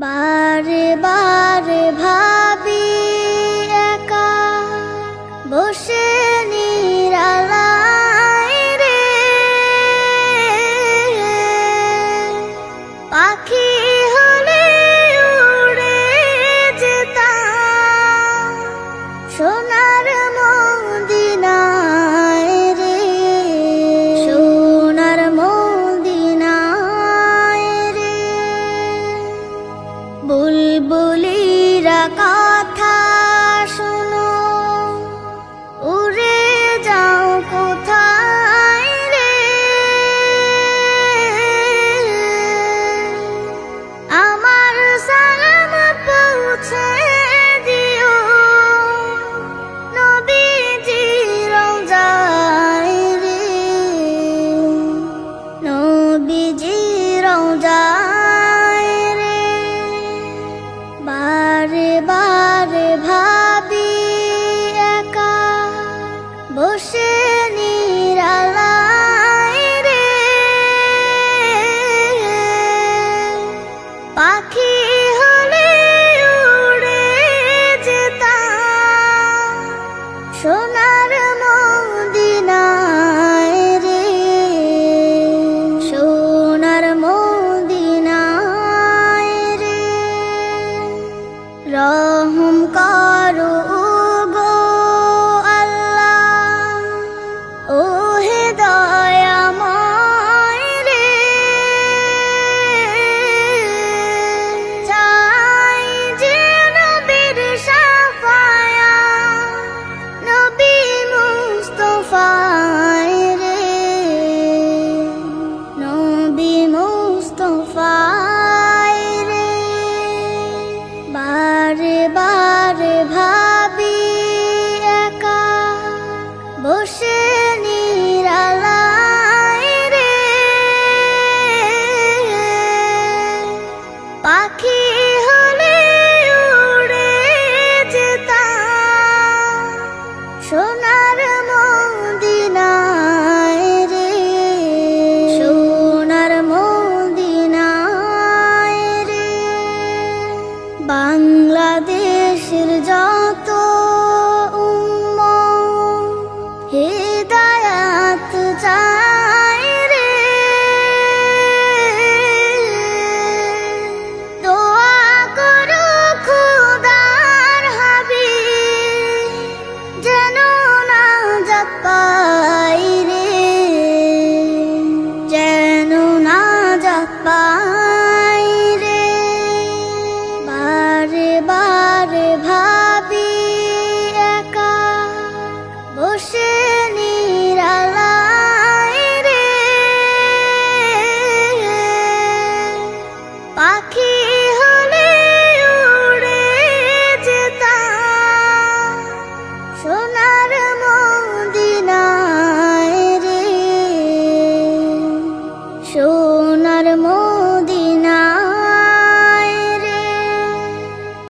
বারে বারে ভাবি একা বসে নিরালায় রে, পাখি হলে উড়ে যেতাম সোনার মদিনায় রে, সোনার মদিনায় রে। বুলবুলিরা কথা শোনো, উড়ে যাও কোথায় রে, আমার সালাম পৌঁছে দিও নবীজি রওজায় রে, নবীজি রওজায় রে। বারে বারে ভাবি একা বসে নিরালায় রে, পাখি